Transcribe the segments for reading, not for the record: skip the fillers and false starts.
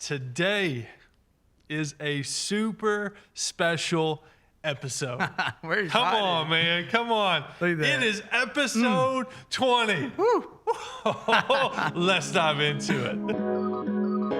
Today is a super special episode. Come on, man. Come on. It is episode 20. Let's dive into it.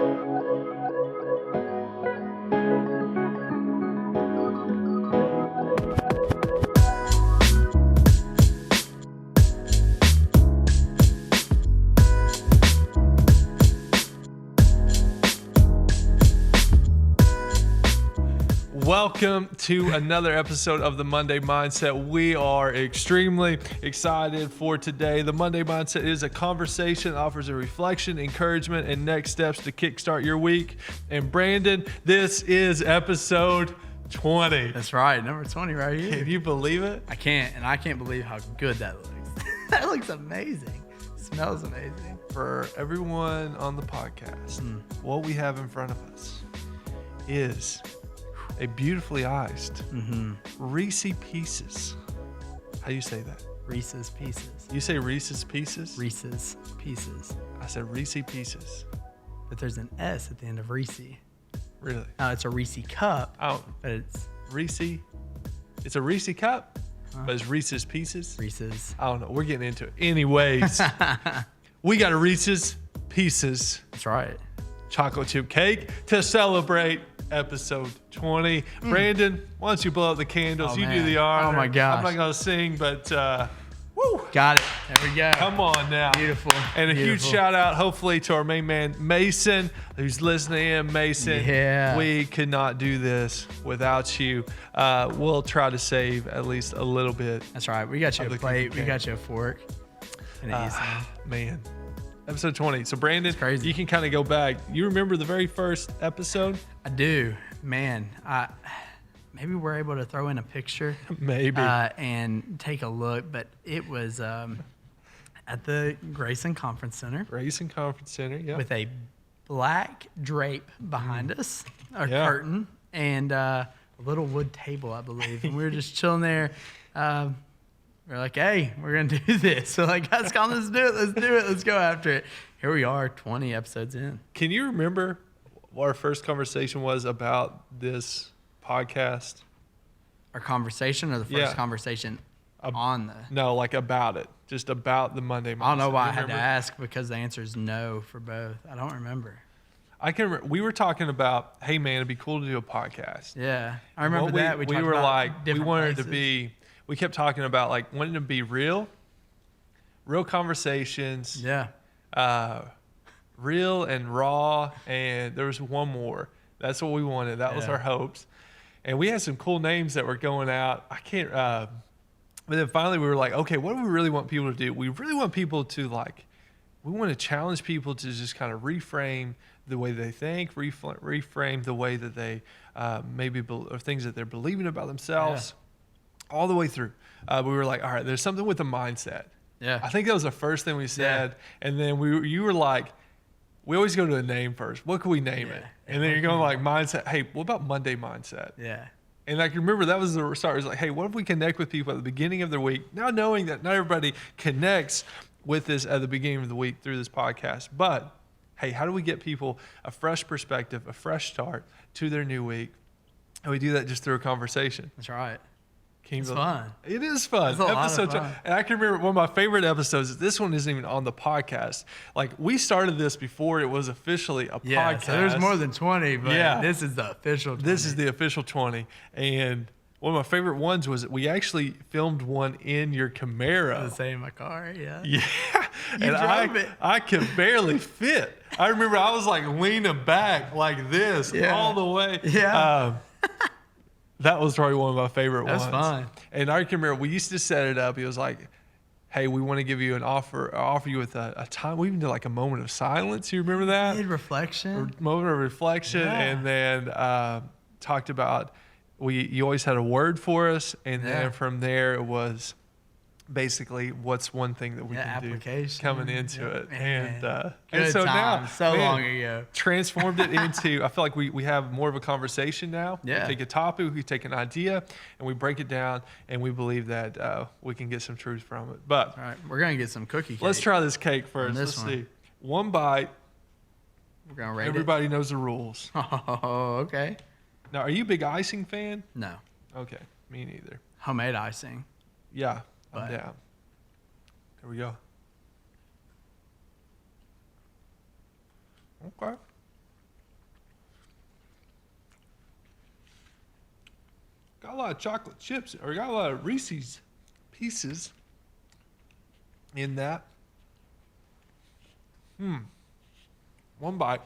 Welcome to another episode of the Monday Mindset. We are extremely excited for today. The Monday Mindset is a conversation that offers a reflection, encouragement, and next steps to kickstart your week. And Brandon, this is episode 20. That's right, number 20 right here. Can you believe it? I can't, and I can't believe how good that looks. That looks amazing. Smells amazing. For everyone on the podcast, what we have in front of us is a beautifully iced Reese Pieces. How do you say that? Reese's Pieces. You say Reese's Pieces? Reese's Pieces. I said Reese Pieces. But there's an S at the end of Reese. Really? No, it's a Reese cup. Oh, But it's Reese. It's a Reese cup, but it's Reese's Pieces. Reese's. I don't know. We're getting into it. Anyways, we got a Reese's Pieces That's right. chocolate chip cake to celebrate episode 20. Brandon, why don't you blow out the candles? Oh, You do man. the honor. Oh, my gosh. I'm not going to sing, but woo. Got it. There we go. Come on now. Beautiful. And a huge Beautiful. shout out, hopefully, to our main man, Mason, who's listening in. Mason, Yeah. we could not do this without you. We'll try to save at least a little bit. That's right. We got you Of a the plate. cookie We got you a fork. And an easel. Man, episode 20. So, Brandon, It's crazy. you can kind of go back. You remember the very first episode? I do. Man, maybe we're able to throw in a picture. Maybe. And take a look, but it was at the Grayson Conference Center Racing Conference Center, yeah. with a black drape behind us, a Yeah. curtain, and a little wood table, I believe. And we were just chilling there. We're like, hey, we're going to do this. So like, guys, come, let's do it. Let's do it. Let's go after it. Here we are, 20 episodes in. Can you remember what our first conversation was about this podcast? Our conversation or the first Yeah. conversation on the... No, like about it. Just about the Monday Mindset. I don't know why You I had to remember? ask because the answer is no for both. I don't remember. We were talking about, hey man, it'd be cool to do a podcast. Yeah, I remember What that. we talked were about like, we different wanted it places. to be, we kept talking about like wanting to be real conversations, Yeah, real and raw, and there was one more. That's what we wanted. That was Yeah. our hopes. And we had some cool names that were going out. I can't, but then finally we were like, okay, what do we really want people to do? We really want people to like, we want to challenge people to just kind of reframe the way they think, reframe the way that they or things that they're believing about themselves, all the way through. We were like, all right, there's something with the mindset. yeah. I think that was the first thing we said. And then you were like, we always go to a name first. What can we name it? And then you're going like mindset. Hey, what about Monday Mindset? Yeah. And like, remember that was the start. It was like, hey, what if we connect with people at the beginning of their week? Now knowing that not everybody connects with this at the beginning of the week through this podcast. But hey, how do we get people a fresh perspective, a fresh start to their new week? And we do that just through a conversation. That's right. It's fun. It is fun. It's a lot of fun. And I can remember one of my favorite episodes. This one isn't even on the podcast. Like we started this before it was officially a Yeah. podcast. So there's more than 20, but Yeah. this is the official 20. This is the official 20. And one of my favorite ones was we actually filmed one in your Camaro. the same in my car. Yeah. Yeah. You And drove it. I could barely fit. I remember I was like leaning back like this Yeah. all the way. Yeah. That was probably one of my favorite That's ones. fun. And I can remember we used to set it up. It was like, hey, we want to give you an offer you with a time. We even did like a moment of silence. You remember that? Mid reflection. Moment of reflection. Yeah. And then talked about, you always had a word for us. And Yeah. then from there it was basically what's one thing that we can application. do coming into Yeah. it. Man. And Good so now, times. So man, long ago. transformed it into, I feel like we have more of a conversation now. Yeah. We take a topic, we take an idea, and we break it down, and we believe that we can get some truth from it. But All right. We're going to get some cookie cake. let's try this cake first. this Let's one. see. One bite. We're going to rate Everybody knows the rules. it. Oh, okay. Now, are you a big icing fan? No. Okay, me neither. Homemade icing. Yeah, I'm But- down. Here we go. Okay. Got a lot of chocolate chips, or got a lot of Reese's Pieces in that. One bite.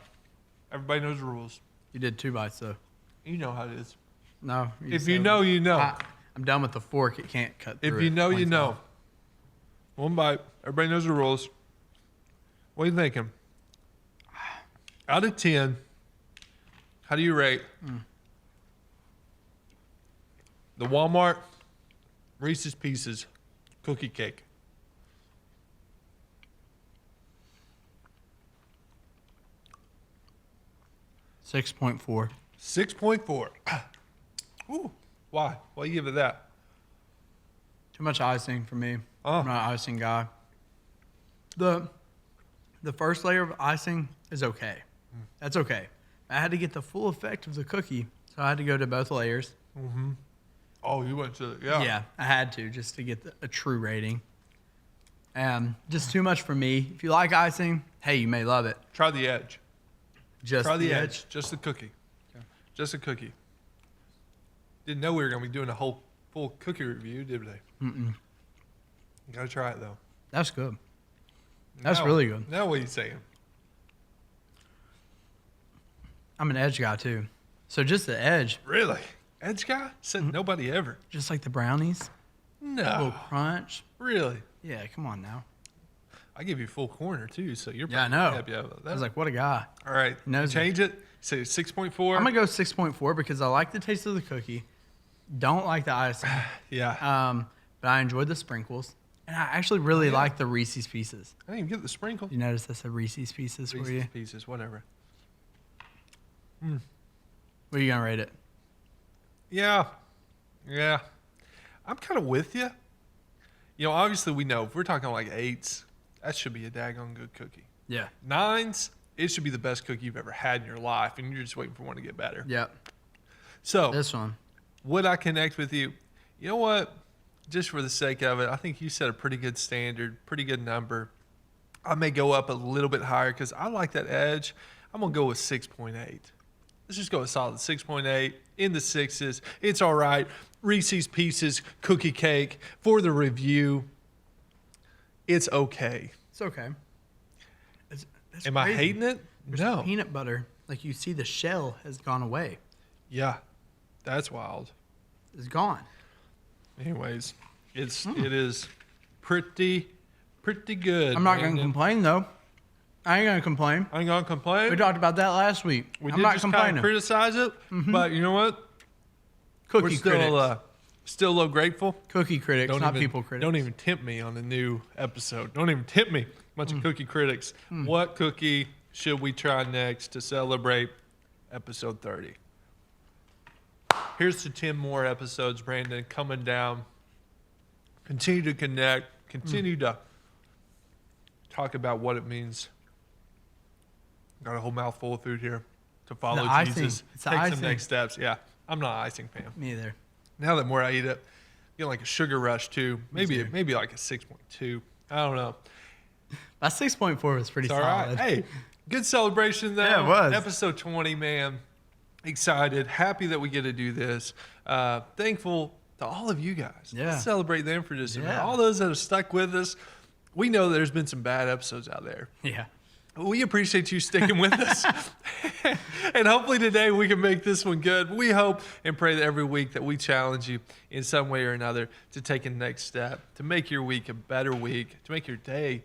Everybody knows the rules. You did 2 bites, though. You know how it is. No. If you know, you know. I'm done with the fork. It can't cut through If you it. know, you Points know. off. One bite. Everybody knows the rules. What are you thinking? Out of 10, how do you rate the Walmart Reese's Pieces cookie cake? 6.4. 6.4. Ooh, why? Why you give it that? Too much icing for me. Oh. I'm not an icing guy. The first layer of icing is okay. That's okay. I had to get the full effect of the cookie, so I had to go to both layers. Oh, you went to Yeah, I had to just to get a true rating. Just too much for me. If you like icing, hey, you may love it. Try the edge. Just Try the edge. Just the cookie. Okay. Just a cookie. Didn't know we were going to be doing a whole full cookie review, did they? Mm-mm. You got to try it, though. That's good. That's Now- really good. Now what are you saying? I'm an edge guy too. So just the edge, Really? Edge guy? Said nobody ever. just like the brownies, a little No. crunch. Really? Yeah, come on now. I give you full corner, too, so you're Yeah, I probably know. happy about that. I was like, what a guy. all right. He knows Change it. Say 6.4. I'm gonna go 6.4 because I like the taste of the cookie. Don't like the icing. Yeah. But I enjoyed the sprinkles. And I actually really like the Reese's Pieces. I didn't even get the sprinkle. You notice I said Reese's Pieces for you? Reese's Pieces, whatever. What are you gonna rate it? Yeah. Yeah. I'm kind of with you. You know, obviously we know if we're talking like 8s, that should be a daggone good cookie. Yeah. 9s, it should be the best cookie you've ever had in your life, and you're just waiting for one to get better. Yep. So, This one. would I connect with you? You know what? Just for the sake of it, I think you set a pretty good standard, pretty good number. I may go up a little bit higher because I like that edge. I'm going to go with 6.8. Let's just go a solid 6.8 in the 6s. It's all right. Reese's Pieces cookie cake for the review. It's okay. It's okay. That's Am I crazy. hating it? There's No. peanut butter. Like you see the shell has gone away. Yeah, that's wild. It's gone. Anyways, it is pretty good. I'm not gonna Brandon. complain though. I ain't gonna complain. I ain't gonna complain. We talked about that last week. We I'm did not just kind complaining. of criticize it, but you know what? Cookie We're critics. still a little grateful. Cookie critics, not people critics. Don't even tempt me on the new episode. Don't even tempt me. Bunch of cookie critics. What cookie should we try next to celebrate episode 30? Here's to 10 more episodes, Brandon, coming down. Continue to connect. Continue to talk about what it means. Got a whole mouthful of food here to follow The icing. Jesus. It's the Take some icing. next steps. Yeah, I'm not an icing fan. Me either. Now that more I eat it, get like a sugar rush too. Maybe too. maybe like a 6.2. I don't know. That 6.4 was pretty It's all solid. right. Hey, good celebration though. Yeah, it was. Episode 20, man. Excited, happy that we get to do this. Thankful to all of you guys. Yeah. Let's celebrate them for just a minute. Yeah. All those that have stuck with us. We know there's been some bad episodes out there. Yeah. We appreciate you sticking with us. And hopefully today we can make this one good. We hope and pray that every week that we challenge you in some way or another to take a next step, to make your week a better week, to make your day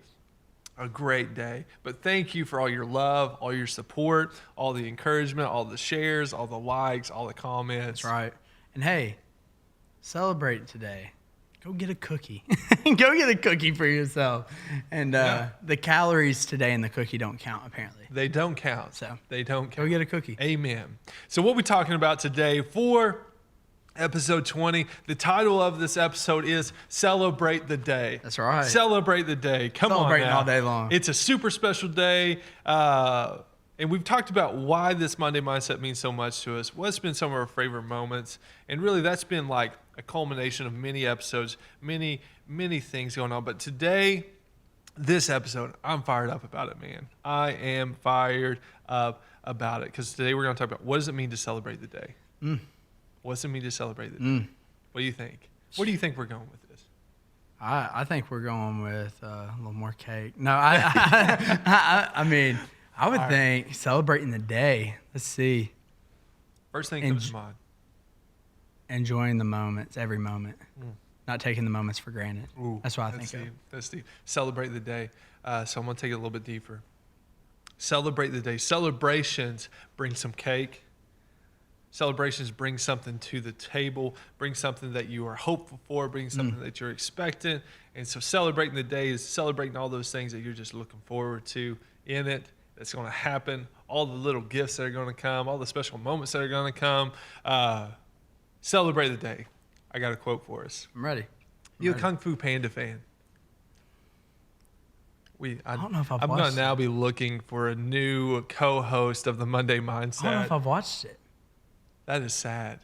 a great day. But thank you for all your love, all your support, all the encouragement, all the shares, all the likes, all the comments. That's right. And hey, celebrate today. Go get a cookie. Go get a cookie for yourself. And the calories today in the cookie don't count, apparently. They don't count. So, they don't Go count. get a cookie. Amen. So what we're talking about today for episode 20, the title of this episode is Celebrate the Day. That's right. Celebrate the day. Come Celebrating on now. all day long. It's a super special day. And we've talked about why this Monday mindset means so much to us, what's been some of our favorite moments. And really, that's been like a culmination of many episodes, many, many things going on. But today, this episode, I'm fired up about it, man. I am fired up about it because today we're going to talk about what does it mean to celebrate the day? What does it mean to celebrate the day? What do you think? Where do you think we're going with this? I think we're going with a little more cake. No, I mean, I would think celebrating the day. Let's see. First thing comes to mind. Enjoying the moments, every moment. Not taking the moments for granted. Ooh, that's what I think of. That's deep. Celebrate the day. So I'm going to take it a little bit deeper. Celebrate the day. Celebrations bring some cake. Celebrations bring something to the table, bring something that you are hopeful for, bring something that you're expecting. And so celebrating the day is celebrating all those things that you're just looking forward to in it. That's going to happen. All the little gifts that are going to come, all the special moments that are going to come. Celebrate the day. I got a quote for us. I'm ready. You a Kung Fu Panda fan? I don't know if I've watched it. I'm going to now be looking for a new co-host of the Monday Mindset. I don't know if I've watched it. That is sad.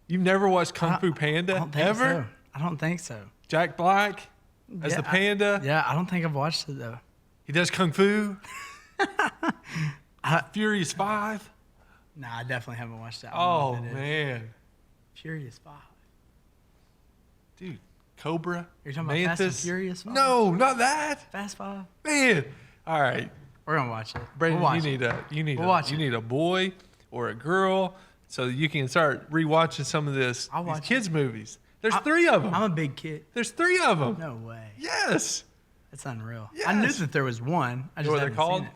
You've never watched Kung Fu Panda I don't think ever? So. I don't think so. Jack Black as the panda? I don't think I've watched it, though. He does Kung Fu? Furious 5? Nah, I definitely haven't watched that. Oh, man. Furious 5. Dude, Cobra? You're talking about Fast and Furious 5? No, not that. Fast 5? Man. All right. We're going to watch it. Brandon, you need a boy or a girl so that you can start rewatching some of these kids' movies. There's 3 of them. I'm a big kid. There's 3 of them. No way. Yes. That's unreal. Yes. I knew that there was one. I just what haven't they're called? seen it.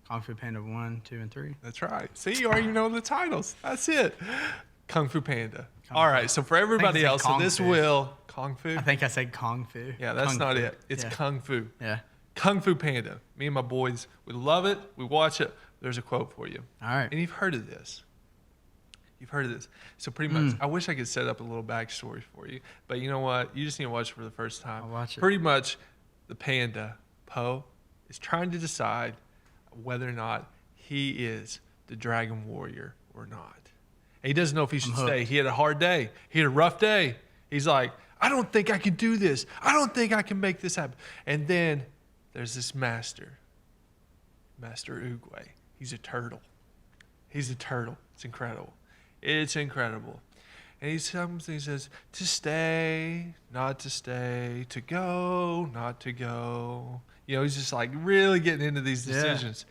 Kung Fu Panda 1, 2, and 3. That's right. See, you already know the titles. That's it. Kung Fu Panda. All right. So for everybody else, Kung Fu. I think I said Kung Fu. Yeah, that's not it. It's Kung Fu. Yeah. Kung Fu Panda. Me and my boys, we love it. We watch it. There's a quote for you. All right. And you've heard of this. So pretty much, I wish I could set up a little backstory for you. But you know what? You just need to watch it for the first time. I'll watch it. Pretty much, the panda, Po, is trying to decide whether or not he is the dragon warrior or not. And he doesn't know if he should stay. He had a hard day. He had a rough day. He's like, I don't think I can do this. I don't think I can make this happen. And then there's this Master Oogway. He's a turtle. It's incredible. It's incredible. And he says, to stay, not to stay, to go, not to go. You know, he's just like really getting into these decisions.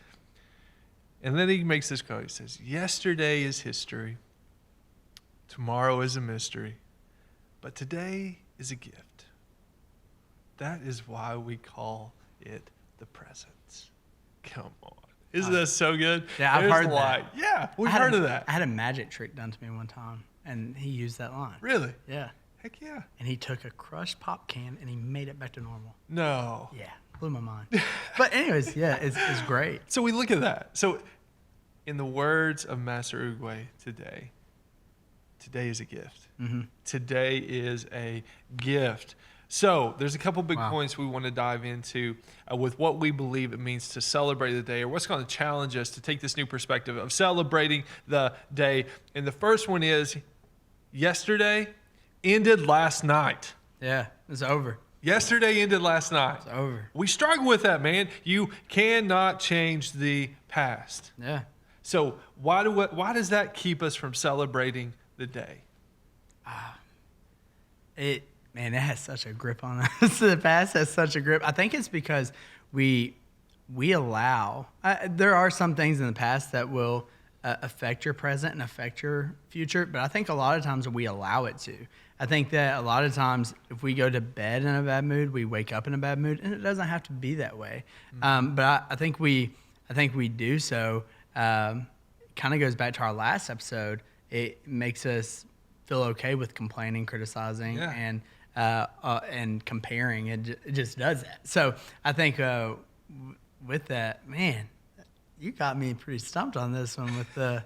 Yeah. And then he makes this quote. He says, yesterday is history. Tomorrow is a mystery. But today is a gift. That is why we call it the present. Come on. Isn't that so good? Yeah, I've heard that. Yeah, we've heard of that. I had a magic trick done to me one time, and he used that line. Really? Yeah. Heck yeah. And he took a crushed pop can, and he made it back to normal. No. Yeah, blew my mind. But anyways, yeah, it's great. So we look at that. So in the words of Master Oogway today is a gift. Mm-hmm. Today is a gift. So there's a couple big points we want to dive into with what we believe it means to celebrate the day, or what's going to challenge us to take this new perspective of celebrating the day. And the first one is yesterday ended last night. Yeah, it's over. Yesterday ended last night. It's over. We struggle with that, man. You cannot change the past. Yeah. So why does that keep us from celebrating the day? Man, it has such a grip on us. The past has such a grip. I think it's because we allow. There are some things in the past that will affect your present and affect your future, but I think a lot of times we allow it to. I think that a lot of times if we go to bed in a bad mood, we wake up in a bad mood, and it doesn't have to be that way. But I think we do so. Kind of goes back to our last episode. It makes us feel okay with complaining, criticizing, and comparing. It just does that. So I think with that, man, you got me pretty stumped on this one with the,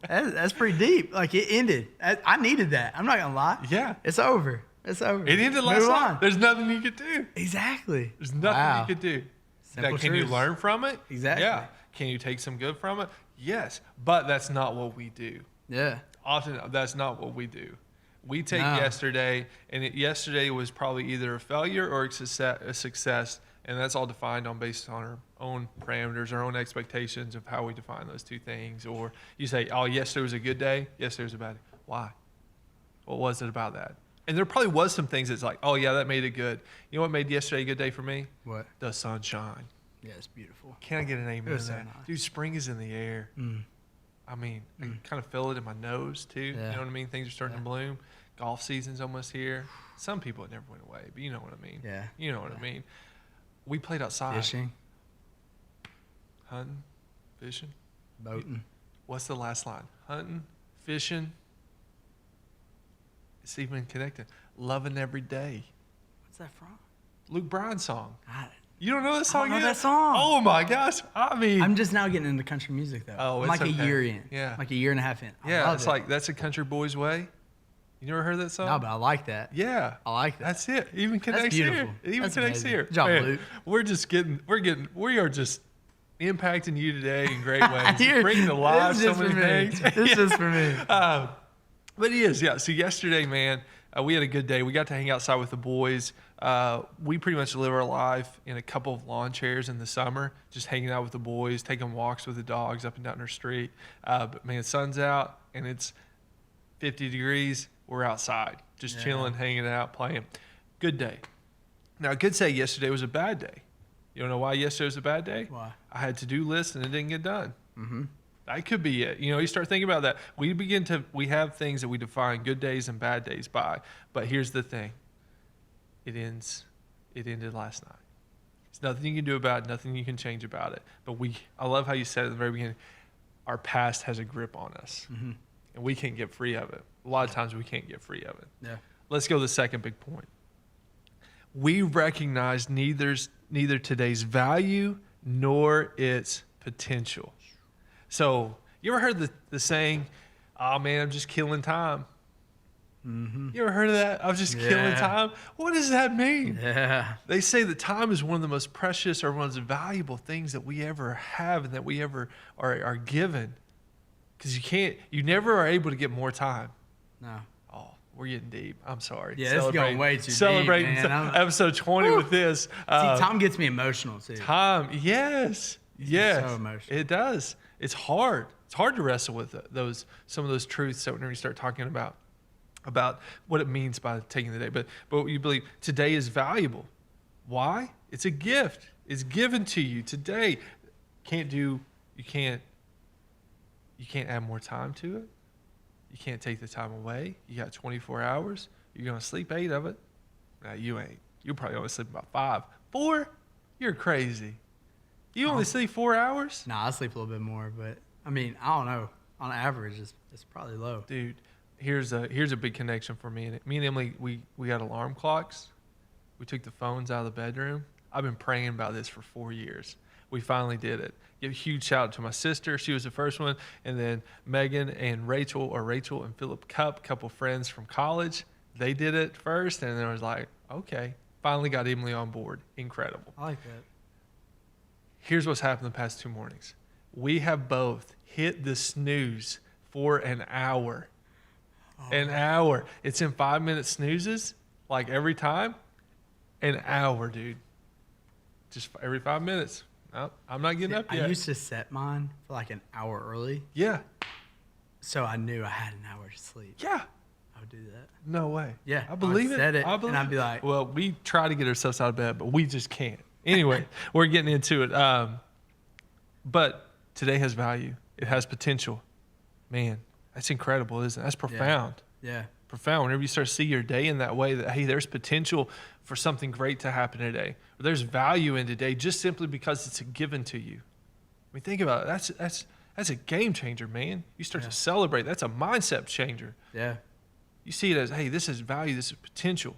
that's pretty deep. Like it ended. I needed that. I'm not going to lie. Yeah. It's over. It's over. It ended last night. There's nothing you could do. Exactly. There's nothing you could do. Now, can you learn from it? Exactly. Yeah. Can you take some good from it? Yes, but that's not what we do. Yeah. Often, that's not what we do. We take yesterday, and yesterday was probably either a failure or a success, and that's all defined based on our own parameters, our own expectations of how we define those two things. Or you say, oh, yesterday was a good day, yesterday was a bad day. Why? What was it about that? And there probably was some things that's like, oh, yeah, that made it good. You know what made yesterday a good day for me? What? The sunshine. Yeah, it's beautiful. Can I get an amen to so that? nice. Dude, spring is in the air. I mean, I can kind of feel it in my nose, too. Yeah. You know what I mean? Things are starting to bloom. Golf season's almost here. Some people, it never went away, but you know what I mean. Yeah. You know what I mean. We played outside. Fishing. Hunting. Fishing. Boating. What's the last line? Hunting. Fishing. It's even connected. Loving every day. What's that from? Luke Bryan's song. God. You don't know that song I don't know yet? that song. Oh, my gosh. I mean. I'm just now getting into country music, though. Oh, I'm it's like okay. a year in. Yeah. Like a year and a half in. I yeah, love it's it. like, that's a country boy's way. You never heard that song? No, but I like that. Yeah. I like that. That's it. Even connects beautiful. here. It even That's connects amazing. here. Good job, Man, Luke. we are just impacting you today in great ways. Here, Bringing to life this so is just many for me. things. This is for me. But it is, yeah. So yesterday, man, we had a good day. We got to hang outside with the boys. We pretty much live our life in a couple of lawn chairs in the summer, just hanging out with the boys, taking walks with the dogs up and down our street. But man, sun's out and it's 50 degrees. We're outside, just chilling, hanging out, playing. Good day. Now, I could say yesterday was a bad day. You don't know why yesterday was a bad day? Why? I had to-do list and it didn't get done. Mm-hmm. That could be it. You know, you start thinking about that. We have things that we define good days and bad days by. But here's the thing. It ended last night. There's nothing you can do about it, nothing you can change about it. But I love how you said at the very beginning, our past has a grip on us. Mm-hmm. And we can't get free of it. A lot of times we can't get free of it. Yeah. Let's go to the second big point. We recognize neither today's value nor its potential. So, you ever heard the saying, oh man, I'm just killing time? Mm-hmm. You ever heard of that? I'm just killing time? What does that mean? Yeah. They say that time is one of the most precious or one of the most valuable things that we ever have and that we ever are given. Because you never are able to get more time. No. Oh, we're getting deep. I'm sorry. Yeah, it's going way too deep, Celebrating man. episode 20 with this. See, time gets me emotional, too. Time, yes. Yes. So emotional. It does. It's hard. It's hard to wrestle with some of those truths that when you start talking about what it means by taking the day. But you believe today is valuable. Why? It's a gift. It's given to you today. You can't add more time to it. You can't take the time away. You got 24 hours. You're going to sleep 8 of it. No, you ain't. You probably only sleep about 5. 4? You're crazy. You only sleep 4 hours? Nah, I sleep a little bit more, but I mean, I don't know. On average, it's probably low. Dude, here's a big connection for me. Me and Emily, we got alarm clocks. We took the phones out of the bedroom. I've been praying about this for 4 years. We finally did it. Give a huge shout out to my sister. She was the first one. And then Megan and Rachel and Philip Cup, couple friends from college. They did it first. And then I was like, okay. Finally got Emily on board. Incredible. I like that. Here's what's happened the past 2 mornings. We have both hit the snooze for an hour. An hour. It's in 5-minute snoozes, like every time. An hour, dude. Just every 5 minutes. No, I'm not getting up yet. I used to set mine for like an hour early. Yeah. So I knew I had an hour to sleep. Yeah. I would do that. No way. Yeah. I believe I it. would set it. I believe and I'd be like, well, we try to get ourselves out of bed, but we just can't. Anyway, we're getting into it. But today has value. It has potential. Man, that's incredible, isn't it? That's profound. Yeah. Profound. Whenever you start to see your day in that way, that, hey, there's potential for something great to happen today. Or there's value in today just simply because it's given to you. I mean, think about it. That's a game changer, man. You start to celebrate. That's a mindset changer. Yeah. You see it as, hey, this is value. This is potential.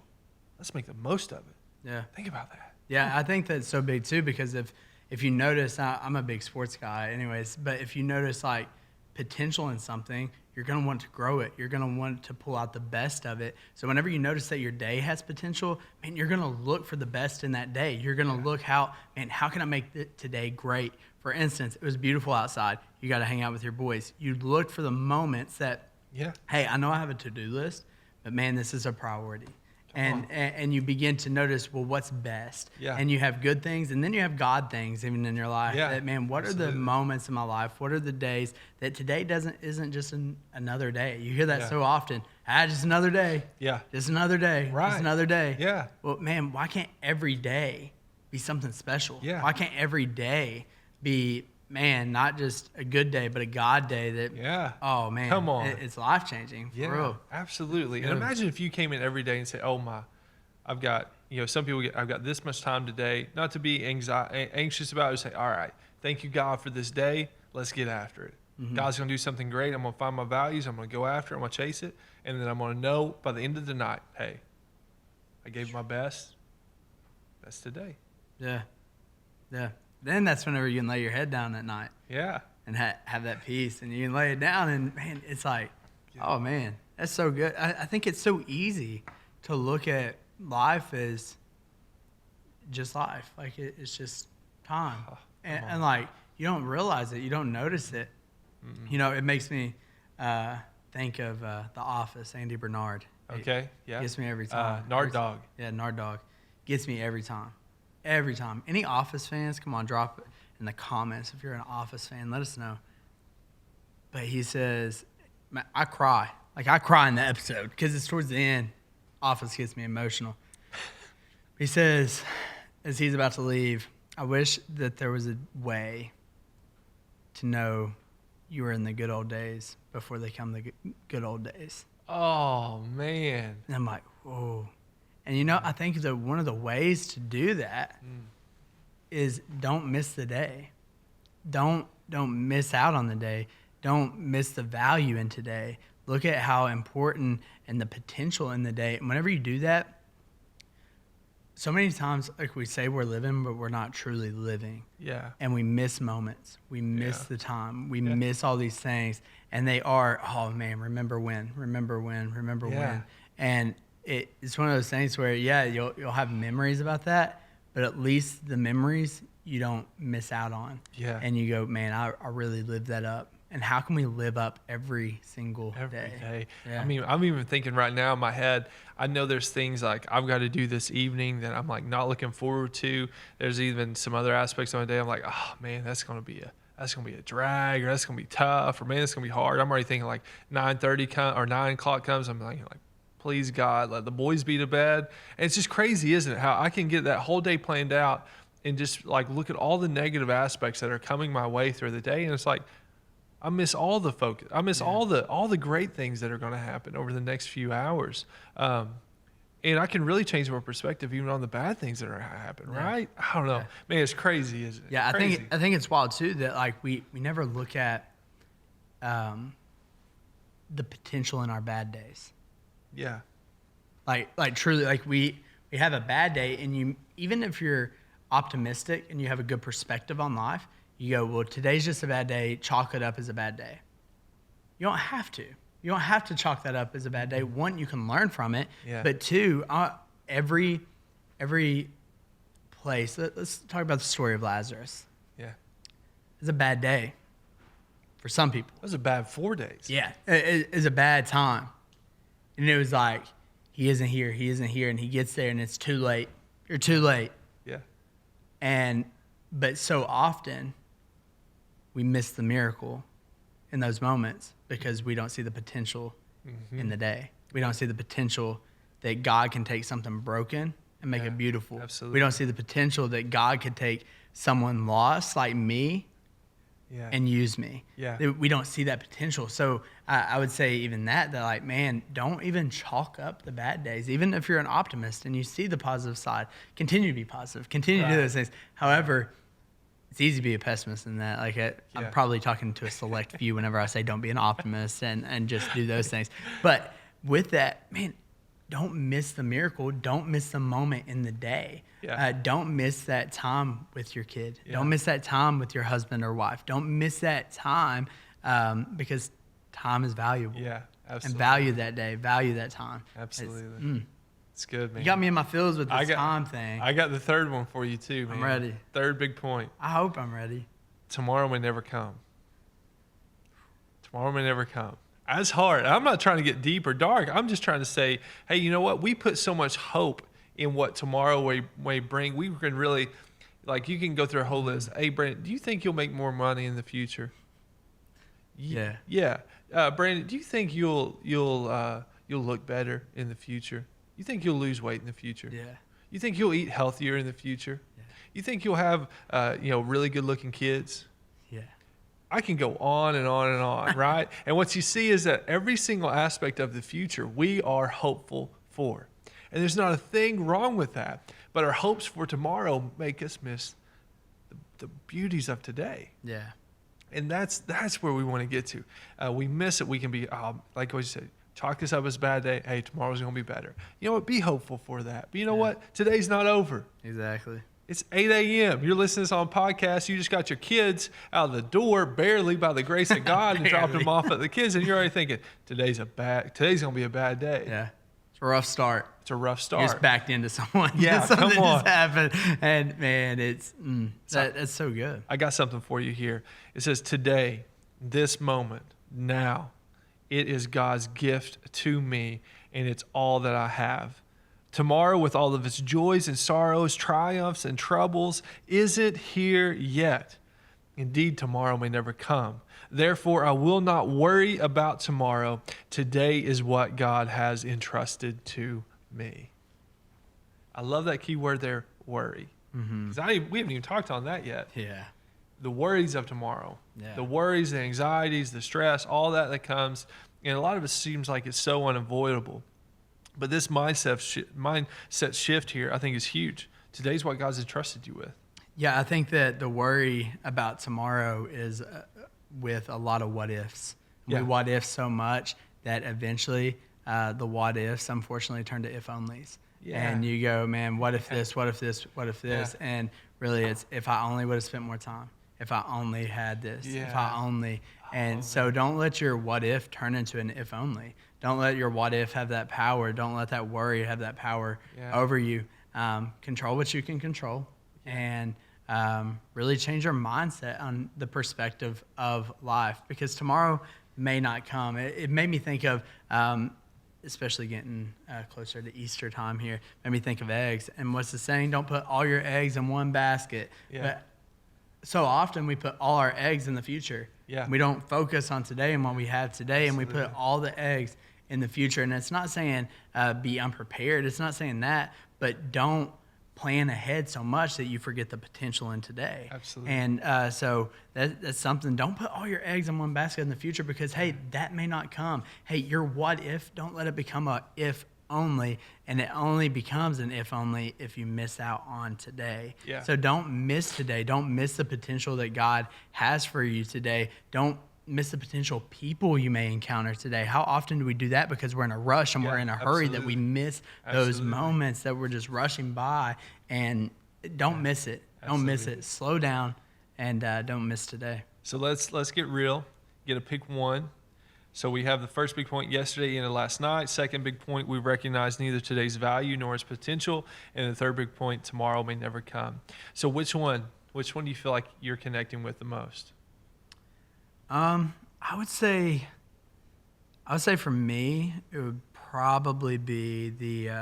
Let's make the most of it. Yeah. Think about that. Yeah, I think that's so big too because if you notice, I'm a big sports guy anyways, but if you notice like potential in something, you're going to want to grow it. You're going to want to pull out the best of it. So whenever you notice that your day has potential, man, you're going to look for the best in that day. You're going to look how can I make today great? For instance, it was beautiful outside. You got to hang out with your boys. You look for the moments that, hey, I know I have a to-do list, but man, this is a priority. And you begin to notice, well, what's best? Yeah. And you have good things, and then you have God things even in your life. Yeah. That, man, what are the moments in my life? What are the days that today isn't just another day? You hear that so often. Just another day. Yeah. Just another day. Right. Just another day. Yeah. Well, man, why can't every day be something special? Yeah. Why can't every day be, man, not just a good day, but a God day that, oh, man. Come on. It's life-changing. For real. Absolutely. Yeah. And imagine if you came in every day and say, oh, I've got, some people I've got this much time today, not to be anxious about it, say, all right, thank you, God, for this day. Let's get after it. Mm-hmm. God's going to do something great. I'm going to find my values. I'm going to go after it. I'm going to chase it. And then I'm going to know by the end of the night, hey, I gave my best. That's today. Yeah. Yeah. Then that's whenever you can lay your head down at night. Yeah. And have that peace. And you can lay it down and, man, it's like, oh, man, that's so good. I think it's so easy to look at life as just life. Like, it's just time. And, like, you don't realize it. You don't notice it. Mm-mm. It makes me think of The Office, Andy Bernard. Okay, yeah. Gets me every time. Nard Dog. Yeah, Nard Dog. Gets me every time. Every time. Any Office fans, come on, drop it in the comments. If you're an Office fan, let us know. But he says, I cry. Like, I cry in the episode because it's towards the end. Office gets me emotional. He says, as he's about to leave, I wish that there was a way to know you were in the good old days before they come the good old days. Oh, man. And I'm like, whoa. And, I think that one of the ways to do that is don't miss the day. Don't miss out on the day. Don't miss the value in today. Look at how important and the potential in the day. And whenever you do that, so many times, like, we say we're living, but we're not truly living. Yeah. And we miss moments. We miss the time. We miss all these things. And they are, oh, man, remember when. And it's one of those things where, you'll have memories about that, but at least the memories you don't miss out on. Yeah. And you go, man, I really lived that up. And how can we live up every single day? Yeah. I mean, I'm even thinking right now in my head, I know there's things like I've got to do this evening that I'm like not looking forward to. There's even some other aspects of my day. I'm like, oh man, that's going to be a drag, or that's going to be tough, or man, it's going to be hard. I'm already thinking like 9:30 or 9 o'clock comes. I'm like, please God, let the boys be to bed. And it's just crazy, isn't it? How I can get that whole day planned out and just like look at all the negative aspects that are coming my way through the day. And it's like, I miss all the focus. I miss all the great things that are going to happen over the next few hours. And I can really change my perspective even on the bad things that are happen, right? I don't know. Yeah. Man, it's crazy, isn't it? Yeah, I think it's wild too that like we never look at the potential in our bad days. Yeah. Like truly, like we have a bad day, and you, even if you're optimistic and you have a good perspective on life, you go, well, today's just a bad day. Chalk it up as a bad day. You don't have to. You don't have to chalk that up as a bad day. One, you can learn from it. Yeah. But two, every place. Let's talk about the story of Lazarus. Yeah. It's a bad day for some people. It was a bad 4 days. Yeah. It's a bad time. And it was like, he isn't here. And he gets there and it's too late. You're too late. Yeah. But so often, we miss the miracle in those moments because we don't see the potential in the day. We don't see the potential that God can take something broken and make it beautiful. Absolutely. We don't see the potential that God could take someone lost like me and use me. Yeah. We don't see that potential. So I would say even that like, man, don't even chalk up the bad days. Even if you're an optimist and you see the positive side, continue to be positive. Continue to do those things. However, it's easy to be a pessimist in that. Like I'm probably talking to a select few whenever I say don't be an optimist and just do those things. But with that, man, don't miss the miracle. Don't miss the moment in the day. Yeah. Don't miss that time with your kid. Yeah. Don't miss that time with your husband or wife. Don't miss that time because time is valuable. Yeah, absolutely. And value that day, value that time. Absolutely. It's good, man. You got me in my feels with this time thing. I got the third one for you too, man. I'm ready. Third big point. I hope I'm ready. Tomorrow may never come. Tomorrow may never come. That's hard. I'm not trying to get deep or dark. I'm just trying to say, hey, you know what? We put so much hope in what tomorrow may bring. We can really, like, you can go through a whole list. Hey, Brandon, do you think you'll make more money in the future? Yeah. Yeah. Brandon, do you think you'll look better in the future? You think you'll lose weight in the future? Yeah. You think you'll eat healthier in the future? Yeah. You think you'll have really good looking kids? Yeah. I can go on and on and on, right? And what you see is that every single aspect of the future we are hopeful for. And there's not a thing wrong with that. But our hopes for tomorrow make us miss the beauties of today. Yeah. And that's where we want to get to. We miss it. We can be, like what you said, chalk this up as a bad day. Hey, tomorrow's going to be better. You know what? Be hopeful for that. But you know what? Today's not over. Exactly. It's 8 a.m. You're listening to this on podcast. You just got your kids out of the door barely by the grace of God and dropped them off at the kids. And you're already thinking, today's going to be a bad day. Yeah. It's a rough start. It's a rough start. You just backed into someone. Yeah, Something come on. just happened. And, man, that's so good. I got something for you here. It says, today, this moment, now, it is God's gift to me, and it's all that I have. Tomorrow, with all of its joys and sorrows, triumphs and troubles, isn't here yet. Indeed, tomorrow may never come. Therefore, I will not worry about tomorrow. Today is what God has entrusted to me. I love that key word there, worry. Because we haven't even talked on that yet. Yeah. The worries of tomorrow. Yeah. The worries, the anxieties, the stress, all that comes. And a lot of it seems like it's so unavoidable. But this mindset shift here, I think, is huge. Today's what God's entrusted you with. Yeah, I think that the worry about tomorrow is with a lot of what ifs. Yeah. We what if so much that eventually the what ifs unfortunately turn to if onlys. Yeah. And you go, man, what if this, what if this, what if this? Yeah. And really it's if I only would have spent more time, if I only had this, if I only. And so don't let your what if turn into an if only. Don't let your what if have that power. Don't let that worry have that power over you. Control what you can control and really change your mindset on the perspective of life, because tomorrow may not come. It made me think of, especially getting closer to Easter time here, made me think of eggs. And what's the saying? Don't put all your eggs in one basket. Yeah. But so often we put all our eggs in the future. Yeah. We don't focus on today and what we have today, Absolutely. and we put all the eggs in the future. And it's not saying be unprepared. It's not saying that, but don't plan ahead so much that you forget the potential in today. Absolutely. And so that's something. Don't put all your eggs in one basket in the future, because, hey, that may not come. Hey, your what if, don't let it become a if only, and it only becomes an if only if you miss out on today. Yeah. So don't miss today. Don't miss the potential that God has for you today. Don't miss the potential people you may encounter today. How often do we do that because we're in a rush and we're in a hurry that we miss those moments that we're just rushing by? And don't miss it. Don't miss it. Slow down and don't miss today. So let's get real. Get a pick one. So we have the first big point yesterday into last night. Second big point, we recognize neither today's value nor its potential. And the third big point, tomorrow may never come. So which one do you feel like you're connecting with the most? I would say for me, it would probably be the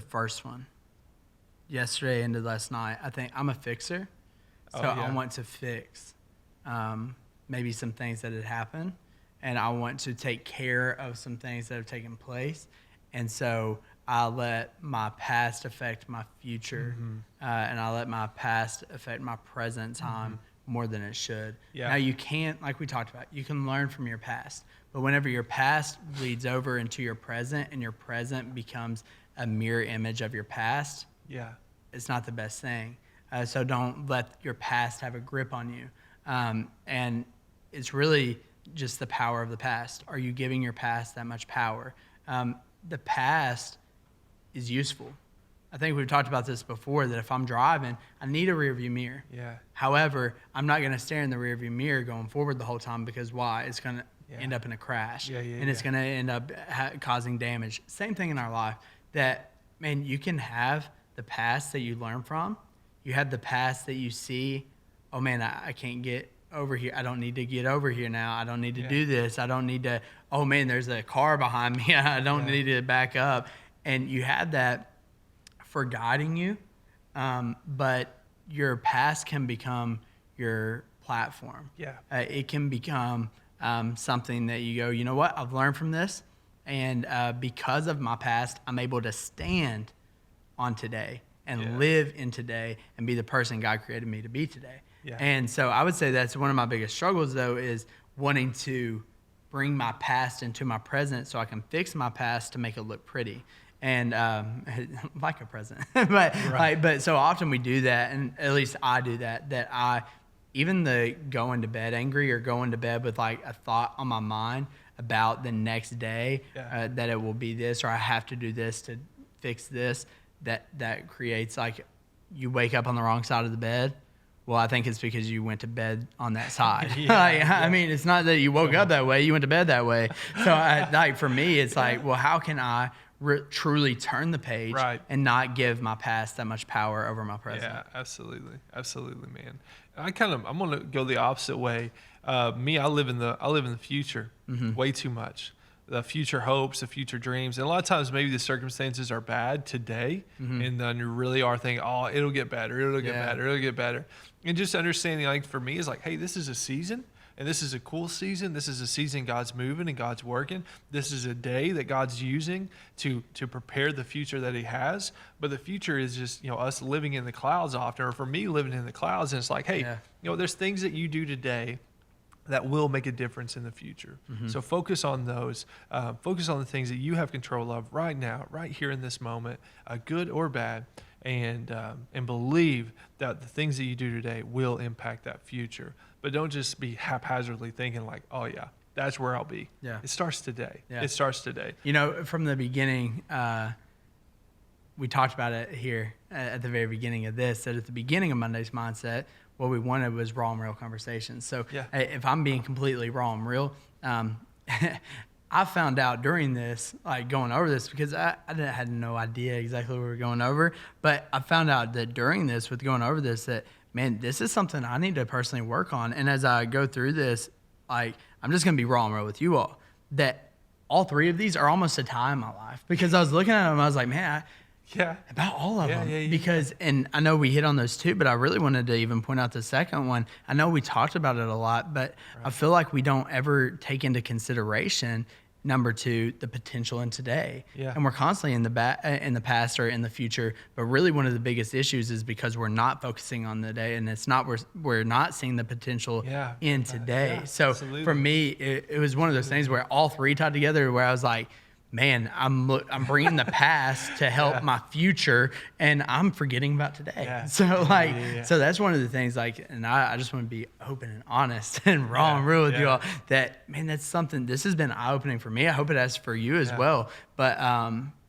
first one. Yesterday into last night. I think I'm a fixer, so I want to fix maybe some things that had happened, and I want to take care of some things that have taken place. And so I let my past affect my future, and I let my past affect my present time more than it should. Yeah. Now you can't, like we talked about, you can learn from your past, but whenever your past bleeds over into your present and your present becomes a mirror image of your past, it's not the best thing. So don't let your past have a grip on you. And it's really just the power of the past. Are you giving your past that much power? The past is useful. I think we've talked about this before, that if I'm driving, I need a rear view mirror. Yeah. However, I'm not going to stare in the rear view mirror going forward the whole time, because why? It's going to end up in a crash, and it's going to end up causing damage. Same thing in our life, that, man, you can have the past that you learn from. You have the past that you see, oh, man, I can't get over here. I don't need to get over here now. I don't need to do this. I don't need to, oh, man, there's a car behind me. I don't need to back up. And you have that for guiding you, but your past can become your platform. It can become something that you go, you know what, I've learned from this, and because of my past, I'm able to stand on today and live in today and be the person God created me to be today. And so I would say that's one of my biggest struggles, though, is wanting to bring my past into my present so I can fix my past to make it look pretty. And like a present, but so often we do that, and at least I do that even the going to bed angry or going to bed with like a thought on my mind about the next day, that it will be this, or I have to do this to fix this, that creates like you wake up on the wrong side of the bed. Well, I think it's because you went to bed on that side. I mean, it's not that you woke up that way, you went to bed that way. So for me, it's like, well, how can I truly turn the page and not give my past that much power over my present? Yeah, absolutely, man. I'm gonna go the opposite way. I live in the future way too much. The future hopes, the future dreams, and a lot of times maybe the circumstances are bad today, and then you really are thinking, oh, it'll get better, it'll get better, and just understanding, like, for me, is like, hey, this is a season. And this is a cool season. This is a season God's moving and God's working. This is a day that God's using to prepare the future that he has. But the future is just, us living in the clouds often, or for me, living in the clouds. And it's like, hey, there's things that you do today that will make a difference in the future. So focus on those. Focus on the things that you have control of right now, right here in this moment, good or bad. And believe that the things that you do today will impact that future. But don't just be haphazardly thinking like, oh, yeah, that's where I'll be. It starts today. It starts today. From the beginning, we talked about it here at the very beginning of this, that at the beginning of Monday's Mindset, what we wanted was raw and real conversations. So if I'm being completely raw and real, I found out during this, like going over this, because I had no idea exactly what we were going over, but I found out that during this, with going over this, that, man, this is something I need to personally work on. And as I go through this, like, I'm just going to be raw and real with you all, that all three of these are almost a tie in my life, because I was looking at them, I was like, man, about all of them. Because, and I know we hit on those two, but I really wanted to even point out the second one. I know we talked about it a lot, but I feel like we don't ever take into consideration, number two, the potential in today. And we're constantly in the past or in the future, but really one of the biggest issues is because we're not focusing on the day, and it's not, we're not seeing the potential in today. So for me, it was one of those things where all three tied together, where I was like, man, I'm bringing the past to help my future, and I'm forgetting about today. So that's one of the things, like, and I just want to be open and honest and raw and real with you all, that, man, that's something, this has been eye-opening for me. I hope it has for you as well. But,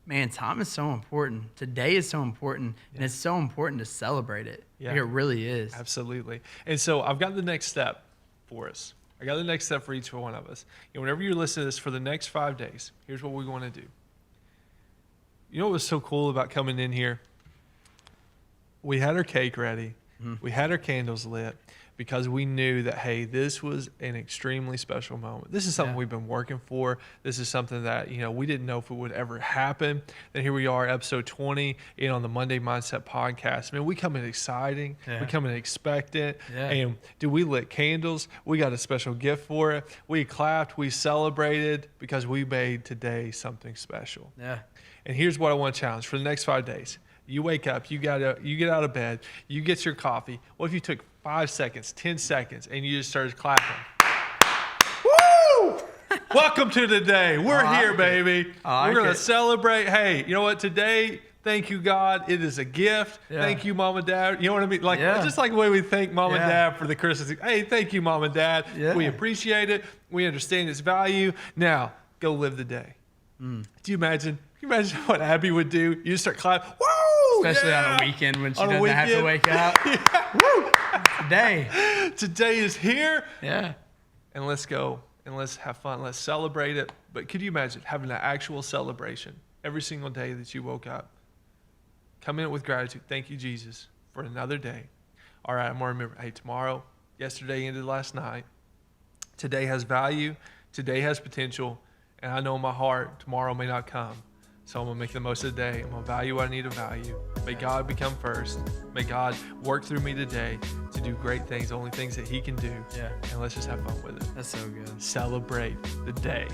man, time is so important. Today is so important, and it's so important to celebrate it. Like, it really is. Absolutely. And so I've got the next step for us. I got the next step for each one of us. Whenever you're listening to this for the next 5 days, here's what we want to do. You know what was so cool about coming in here? We had our cake ready. We had our candles lit, because we knew that, hey, this was an extremely special moment. This is something we've been working for. This is something that, we didn't know if it would ever happen. And here we are, episode 20, on the Monday Mindset podcast. Man, we come in exciting. We come in expectant. And we lit candles. We got a special gift for it. We clapped. We celebrated, because we made today something special. And here's what I want to challenge for the next 5 days. You wake up, you get out of bed, you get your coffee. What if you took 5 seconds, 10 seconds, and you just started clapping? Woo! Welcome to the day. We're here, baby. We're going to celebrate. Hey, you know what? Today, thank you, God. It is a gift. Thank you, Mom and Dad. You know what I mean? Like, just like the way we thank Mom and Dad for the Christmas. Hey, thank you, Mom and Dad. We appreciate it. We understand its value. Now, go live the day. Do you imagine? Can you imagine what Abby would do? You just start clapping. Woo! Especially on a weekend when she doesn't have to wake up. Woo! Today. Today is here. Yeah. And let's go and let's have fun. Let's celebrate it. But could you imagine having an actual celebration every single day that you woke up? Come in with gratitude. Thank you, Jesus, for another day. All right, I'm going to remember, hey, tomorrow, yesterday ended last night. Today has value. Today has potential. And I know in my heart, tomorrow may not come. So I'm going to make the most of the day. I'm going to value what I need to value. May God become first. May God work through me today to do great things, only things that he can do. Yeah. And let's just have fun with it. That's so good. Celebrate the day.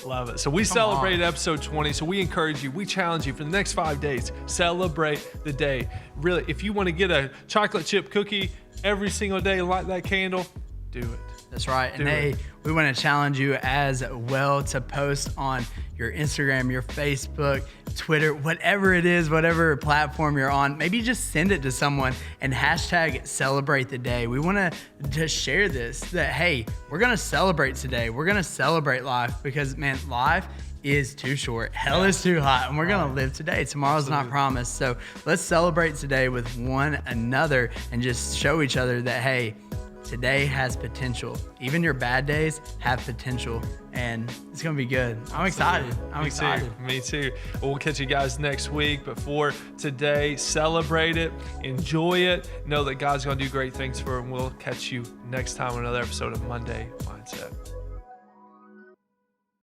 Love it. So we celebrated episode 20. So we encourage you, we challenge you for the next 5 days, celebrate the day. Really, if you want to get a chocolate chip cookie every single day and light that candle, do it. That's right. And hey, we want to challenge you as well to post on your Instagram, your Facebook, Twitter, whatever it is, whatever platform you're on. Maybe just send it to someone and hashtag celebrate the day. We want to just share this that, hey, we're going to celebrate today. We're going to celebrate life because, man, life is too short. Hell is too hot, and we're going to live today. Tomorrow's not promised. So let's celebrate today with one another and just show each other that, hey, today has potential. Even your bad days have potential, and it's going to be good. I'm excited. I'm excited. Me too. We'll catch you guys next week. But for today, celebrate it, enjoy it, know that God's going to do great things for it, and we'll catch you next time on another episode of Monday Mindset.